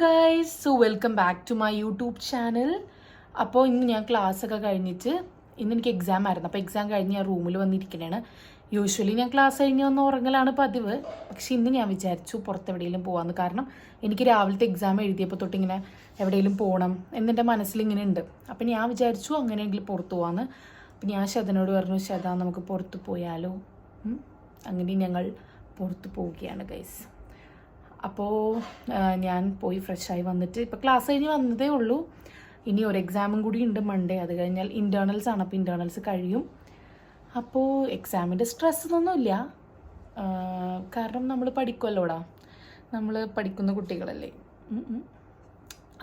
Guys, so welcome back to my YouTube channel. അപ്പോൾ ഇന്ന് ഞാൻ ക്ലാസ്സൊക്കെ കഴിഞ്ഞിട്ട് ഇന്ന് എനിക്ക് എക്സാം ആയിരുന്നു. അപ്പോൾ എക്സാം കഴിഞ്ഞ് ഞാൻ റൂമിൽ വന്നിരിക്കണേണ്. യൂഷ്വലി ഞാൻ ക്ലാസ് കഴിഞ്ഞ് വന്ന് ഉറങ്ങലാണ് പതിവ്. പക്ഷെ ഇന്ന് ഞാൻ വിചാരിച്ചു പുറത്തെവിടെയെങ്കിലും പോകാമെന്ന്. കാരണം എനിക്ക് രാവിലത്തെ എക്സാം എഴുതിയപ്പോൾ തൊട്ട് ഇങ്ങനെ എവിടെയെങ്കിലും പോകണം എന്നെൻ്റെ മനസ്സിലിങ്ങനെ ഉണ്ട്. അപ്പം ഞാൻ വിചാരിച്ചു അങ്ങനെയെങ്കിലും പുറത്ത് പോകാമെന്ന്. അപ്പം ഞാൻ ശതനോട് പറഞ്ഞു, ശത നമുക്ക് പുറത്ത് പോയാലോ. അങ്ങനെ ഞങ്ങൾ പുറത്ത് പോവുകയാണ് ഗൈസ്. അപ്പോൾ ഞാൻ പോയി ഫ്രഷായി വന്നിട്ട് ഇപ്പോൾ ക്ലാസ് കഴിഞ്ഞ് വന്നതേ ഉള്ളൂ. ഇനി ഒരു എക്സാമും കൂടി ഉണ്ട് മൺഡേ. അത് കഴിഞ്ഞാൽ ഇൻറ്റേർണൽസ് ആണ്. അപ്പോൾ ഇൻറ്റേർണൽസ് കഴിയും. അപ്പോൾ എക്സാമിൻ്റെ സ്ട്രെസ്സൊന്നുമില്ല. കാരണം നമ്മൾ പഠിക്കുമല്ലോടാ, നമ്മൾ പഠിക്കുന്ന കുട്ടികളല്ലേ.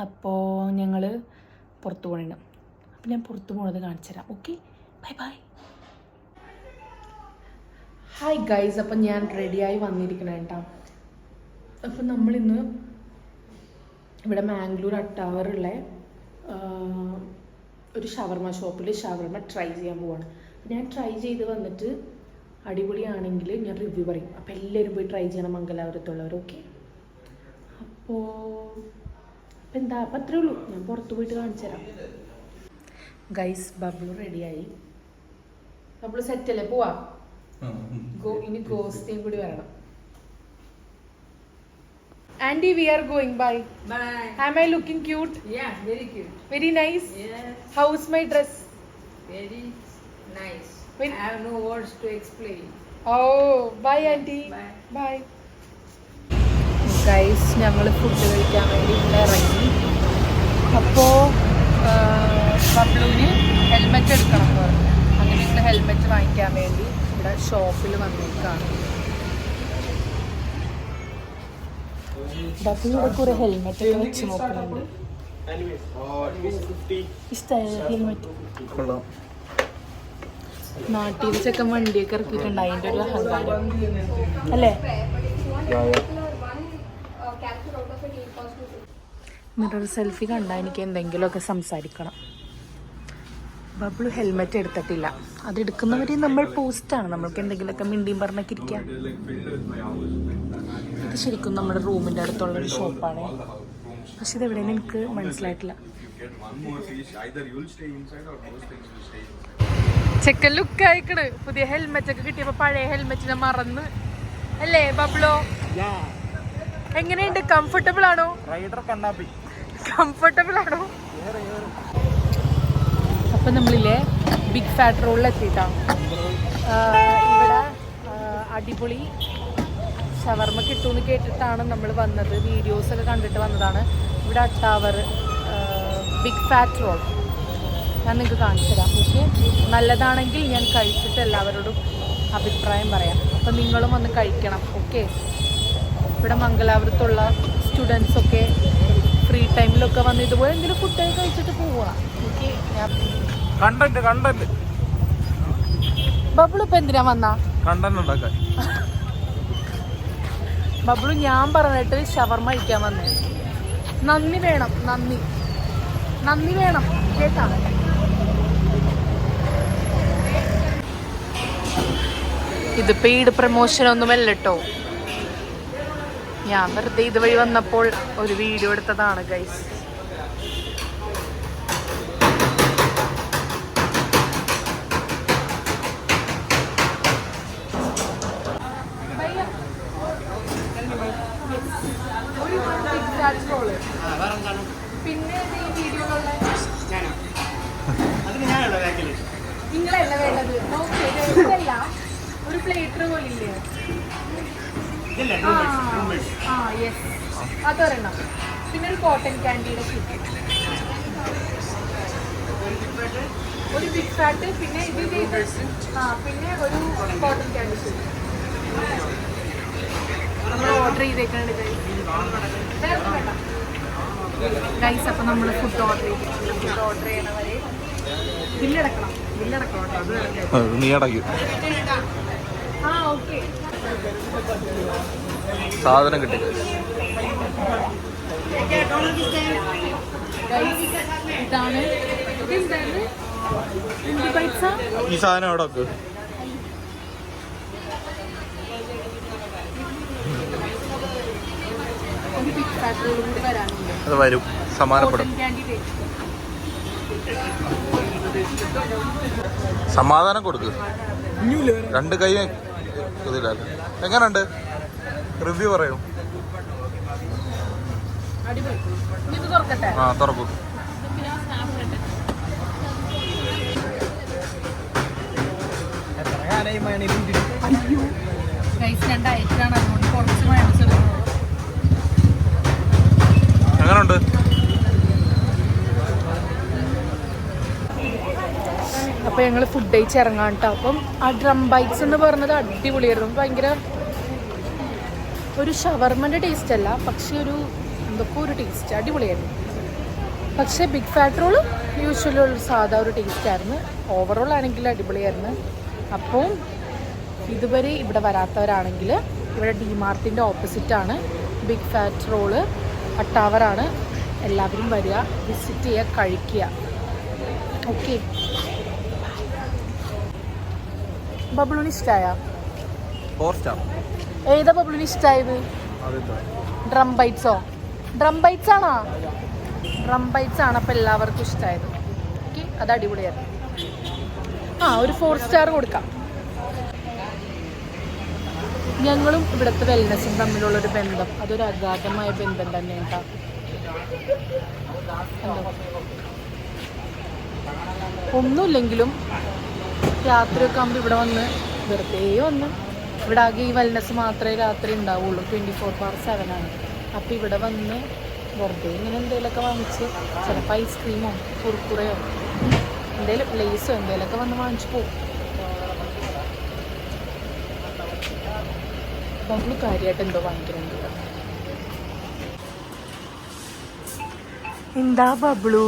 അപ്പോൾ ഞങ്ങൾ പുറത്ത് പോകണം. അപ്പോൾ ഞാൻ പുറത്ത് പോകുന്നത് കാണിച്ചു തരാം. Okay, bye bye. Hi guys, അപ്പം ഞാൻ റെഡിയായി വന്നിരിക്കണം കേട്ടോ. അപ്പം നമ്മളിന്ന് ഇവിടെ മാംഗ്ലൂർ അട്ടാവറുള്ള ഒരു ഷവർമ ഷോപ്പിൽ ഷവർമ ട്രൈ ചെയ്യാൻ പോവാണ്. ഞാൻ ട്രൈ ചെയ്ത് വന്നിട്ട് അടിപൊളിയാണെങ്കിൽ ഞാൻ റിവ്യൂ പറയും. അപ്പോൾ എല്ലാവരും പോയി ട്രൈ ചെയ്യണം, മംഗലാപുരത്തുള്ളവർ. ഓക്കെ, അപ്പോൾ എന്താ അപ്പം അത്രേ ഉള്ളൂ. ഞാൻ പുറത്ത് പോയിട്ട് കാണിച്ചു തരാം. ഗൈസ്, ബബ്ലു റെഡിയായി. ബബ്ലു സെറ്റല്ലേ, പോവാ. ഇനി ഗോസ്റ്റിയും കൂടി വരണം. Andy, we are going. Bye. Bye. Am I looking cute? Yeah, very cute. Very nice? Yes. How's my dress? Very nice. Very... I have no words to explain. Oh, bye Auntie. Bye. Bye. Guys, ഞങ്ങൾ food കഴിക്കാൻ വേണ്ടി ഇവിടെ ഇറങ്ങി. അപ്പോൾ ബബ്ലുവിന് helmet എടുക്കണം എന്ന് പറഞ്ഞു. അങ്ങനെ ഞങ്ങൾ ഹെൽമെറ്റ് വാങ്ങിക്കാൻ വേണ്ടി ഇവിടെ ഷോപ്പിൽ വന്നേക്കാണ്. ബബ്ലുവിടെ കുറേ ഹെൽമെറ്റ് ഒക്കെ വെച്ച് നോക്കുന്നുണ്ട്. ഇഷ്ടമായ ഹെൽമെറ്റ്? നാട്ടിൽ വെച്ചൊക്കെ വണ്ടിയൊക്കെ ഇറക്കിയിട്ടുണ്ട്. അതിൻ്റെ ഒരു അഹങ്കാരം അല്ലേ? മിറർ സെൽഫി കണ്ടാൽ എനിക്ക് എന്തെങ്കിലുമൊക്കെ സംസാരിക്കണം. ബബ്ലു ഹെൽമെറ്റ് എടുത്തിട്ടില്ല. അതെടുക്കുന്നവരെ നമ്മൾ പോസ്റ്റാണ്. നമ്മൾക്ക് എന്തെങ്കിലുമൊക്കെ മിണ്ടിയും പറഞ്ഞൊക്കെ ഇരിക്കാം. ഇത് ശരിക്കും നമ്മുടെ റൂമിൻ്റെ അടുത്തുള്ളൊരു ഷോപ്പാണ്. പക്ഷെ ഇതെവിടെയും എനിക്ക് മനസ്സിലായിട്ടില്ല. ചെക്കൻ ലുക്ക് ആയിക്കണ്. പുതിയ ഹെൽമെറ്റ് ഒക്കെ കിട്ടിയപ്പോൾ പഴയ ഹെൽമെറ്റിനെ മറന്ന് അല്ലേ ബബ്ലോ? എങ്ങനെയുണ്ട്? കംഫർട്ടബിൾ ആണോ? കംഫർട്ടബിൾ ആണോ? അപ്പം നമ്മളില്ലേ ബിഗ് ഫാറ്റ് റോളിൽ എത്തിയിട്ടാണ്. ഇവിടെ അടിപൊളി ഷവർമ കിട്ടുമെന്ന് കേട്ടിട്ടാണ് നമ്മൾ വന്നത്. വീഡിയോസൊക്കെ കണ്ടിട്ട് വന്നതാണ്. ഇവിടെ അട്ടാവർ ബിഗ് ഫാറ്റ് റോൾ ഞാൻ നിങ്ങൾക്ക് കാണിച്ചു തരാം. പക്ഷേ നല്ലതാണെങ്കിൽ ഞാൻ കഴിച്ചിട്ട് എല്ലാവരോടും അഭിപ്രായം പറയാം. അപ്പം നിങ്ങളും വന്ന് കഴിക്കണം. ഓക്കെ, ഇവിടെ മംഗലാപുരത്തുള്ള സ്റ്റുഡൻസൊക്കെ ഫ്രീ ടൈമിലൊക്കെ വന്ന് ഇതുപോലെ എന്തെങ്കിലും ഫുഡൊക്കെ കഴിച്ചിട്ട് പോവുക. ഓക്കെ, കണ്ടന്റ് ബബ്ലു ഇപ്പം എന്തിനാ വന്നാ? കണ്ടന്റ് ഉണ്ടാക്കാൻ. ബബ്ലു ഞാൻ പറഞ്ഞിട്ട് ഷവർമ കഴിക്കാൻ വന്നേ. നന്ദി വേണം, നന്ദി വേണം കേട്ടാ. ഇത് പെയ്ഡ് പ്രമോഷൻ ഒന്നുമല്ല കേട്ടോ. ഞാൻ വെറുതെ ഇതുവഴി വന്നപ്പോൾ ഒരു വീഡിയോ എടുത്തതാണ് ഗൈസ്. പിന്നെ ഈ വീഡിയോയിലുള്ള നിങ്ങളല്ല വേണ്ടത്. ഇതല്ല, ഒരു പ്ലേറ്റർ പോലില്ലേ? യെസ്, അതൊരെണ്ണം. പിന്നെ ഒരു കോട്ടൺ ക്യാൻഡിയുടെ കിറ്റ്, ഒരു ബിഗ് ഫാറ്റ്, പിന്നെ ഇത് പിന്നെ ഒരു കോട്ടൺ ക്യാൻഡി കിറ്റ് നമ്മൾ ഓർഡർ ചെയ്തേക്കാണ് വേണ്ട ഗൈസ്. അപ്പം നമ്മൾ ഫുഡ് ഓർഡർ ചെയ്തിട്ടുണ്ട്. ഫുഡ് ഓർഡർ ചെയ്യണവരെ ബില്ലടക്കണം. നീ അടയ്ക്കും. ഓക്കെ, സാധനം കിട്ടി. ഇതാണ് ഈ സാധനം അവിടെ വെക്ക്. ഒരു ബിഗ് ഫാക്ടറികളും കൂടി വരാനുണ്ട്. അത് വരും, സമാധാനപ്പെടും. സമാധാനം കൊടുക്ക്. 2 കൈ ഇതില്ല. എങ്ങനെയുണ്ട്? റിവ്യൂ പറയൂ. ആ തുറക്കൂ. എങ്ങനെയുണ്ട്? അപ്പൊ ഞങ്ങൾ ഫുഡ് കഴിച്ച് ഇറങ്ങാൻ കേട്ടോ. അപ്പം ആ ഡ്രം ബൈറ്റ്സ് എന്ന് പറഞ്ഞത് അടിപൊളിയായിരുന്നു. ഭയങ്കര ഒരു ഷവർമന്റെ ടേസ്റ്റ് അല്ല, പക്ഷെ ഒരു എന്തൊക്കെ ഒരു ടേസ്റ്റ് അടിപൊളിയായിരുന്നു. പക്ഷേ ബിഗ് ഫാറ്റ് റോള് യൂഷ്വലി ഒരു സാധാ ഒരു ടേസ്റ്റ് ആയിരുന്നു. ഓവറോൾ ആണെങ്കിൽ അടിപൊളിയായിരുന്നു. അപ്പോൾ ഇതുവരെ ഇവിടെ വരാത്തവരാണെങ്കിൽ ഇവിടെ ഡിമാർട്ടിൻ്റെ ഓപ്പോസിറ്റാണ് ബിഗ് ഫാറ്റ് റോള്, അട്ടാവറാണ്. എല്ലാവരും വരിക, വിസിറ്റ് ചെയ്യുക, കഴിക്കുക. ഓക്കെ. ബബ്ലുവിന് ഇഷ്ടമായ? 4 സ്റ്റാർ. ഏതാ ബബ്ലുവിന് ഇഷ്ടമായത്? ഡ്രം ബൈറ്റ്സോ? ഡ്രം ബൈറ്റ്സ് ആണോ? ഡ്രം ബൈറ്റ്സ് ആണ് അപ്പോൾ എല്ലാവർക്കും ഇഷ്ടമായത്. ഓക്കെ, അത് അടിപൊളിയായിരുന്നു. ഒരു 4 സ്റ്റാർ കൊടുക്കാം. ഞങ്ങളും ഇവിടുത്തെ വെൽനെസ്സും തമ്മിലുള്ളൊരു ബന്ധം അതൊരു അഗാധമായ ബന്ധം തന്നെ കേട്ടോ. ഒന്നുമില്ലെങ്കിലും രാത്രിയൊക്കെ ആകുമ്പോൾ ഇവിടെ വന്ന് വെറുതെ വന്ന് ഇവിടെ ആകെ ഈ വെൽനെസ് മാത്രമേ രാത്രി ഉണ്ടാവുള്ളൂ. 24/7 ആണ്. അപ്പോൾ ഇവിടെ വന്ന് വെറുതെ ഇങ്ങനെ എന്തെങ്കിലുമൊക്കെ വാങ്ങിച്ച്, ചിലപ്പോൾ ഐസ്ക്രീമോ കുറുക്കുറയോ എന്തെങ്കിലും ലേസോ എന്തെങ്കിലുമൊക്കെ വന്ന് വാങ്ങിച്ച് പോകും. ബബ്ലു കാര്യമായിട്ട് എന്തോ വാങ്ങിക്കുന്നുണ്ട്. എന്താ ബബ്ലു?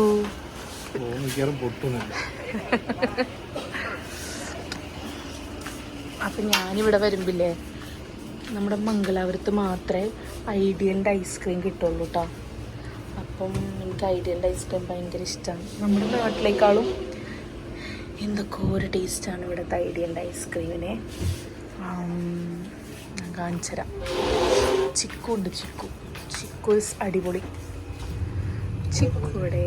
അപ്പം ഞാനിവിടെ വരുമ്പില്ലേ, നമ്മുടെ മംഗലാപുരത്ത് മാത്രമേ ഐഡിയലിൻ്റെ ഐസ്ക്രീം കിട്ടുള്ളൂ കേട്ടോ. അപ്പം എനിക്ക് ഐഡിയലിൻ്റെ ഐസ്ക്രീം ഭയങ്കര ഇഷ്ടമാണ്. നമ്മുടെ നാട്ടിലേക്കാളും എന്തൊക്കെ ഒരു ടേസ്റ്റാണ് ഇവിടുത്തെ ഐഡിയലിൻ്റെ ഐസ്ക്രീമിനെ. ഞാൻ കാണിച്ചു തരാം. ചിക്കു ഉണ്ട്, ചിക്കു ഇസ് അടിപൊളി. ചിക്കു ഇവിടെ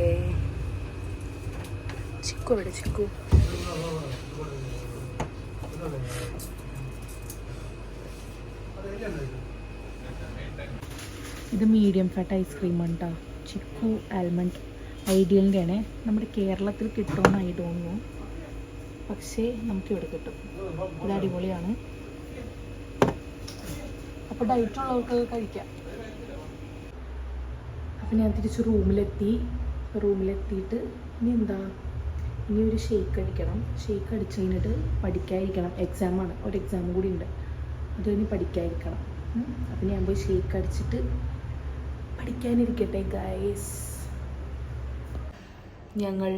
ഇത് മീഡിയം ഫാറ്റ് ഐസ്ക്രീമാണ് കേട്ടോ. ചിക്കു ആൽമണ്ട് ഐഡിയലിൻ്റെ ആണ്. നമ്മുടെ കേരളത്തിൽ കിട്ടുമെന്ന് ഐ ഡോണ്ട് നോ, പക്ഷേ നമുക്കിവിടെ കിട്ടും. ഇത് അടിപൊളിയാണ്. അപ്പോൾ ഡയറ്റുള്ളവർക്ക് കഴിക്കാം. അപ്പം ഞാൻ തിരിച്ച് റൂമിലെത്തിയിട്ട് ഇനി ഒരു ഷേക്ക് അടിക്കണം. ഷേക്ക് അടിച്ച് കഴിഞ്ഞിട്ട് പഠിക്കാതിരിക്കണം. എക്സാമാണ്, ഒരു എക്സാം കൂടി ഉണ്ട്. അത് കഴിഞ്ഞ് പഠിക്കാതിരിക്കണം. അപ്പം ഞാൻ പോയി ഷേക്ക് അടിച്ചിട്ട് പഠിക്കാനിരിക്കട്ടെ ഗൈസ്. ഞങ്ങൾ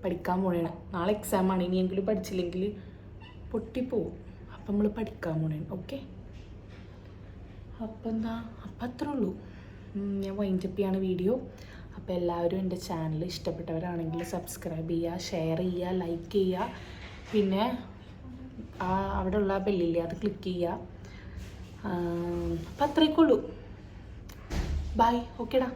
പഠിക്കാൻ പോകണേ. നാളെ എക്സാമാണ്. ഇനിയെങ്കിലും പഠിച്ചില്ലെങ്കിൽ പൊട്ടിപ്പോവും. അപ്പം നമ്മൾ പഠിക്കാൻ പോകണേ. ഓക്കെ, അപ്പം അത്രേ ഉള്ളൂ. ഞാൻ വൈൻഡപ്പ് ചെയ്യാണ് വീഡിയോ. അപ്പോൾ എല്ലാവരും എൻ്റെ ചാനൽ ഇഷ്ടപ്പെട്ടവരാണെങ്കിൽ സബ്സ്ക്രൈബ് ചെയ്യുക, ഷെയർ ചെയ്യുക, ലൈക്ക് ചെയ്യുക. പിന്നെ അവിടെ ഉള്ള ബെല്ലില്ലേ, അത് ക്ലിക്ക് ചെയ്യുക. അപ്പം അത്രയൊക്കെ ഉള്ളൂ. ബൈ. ഓക്കേടാ.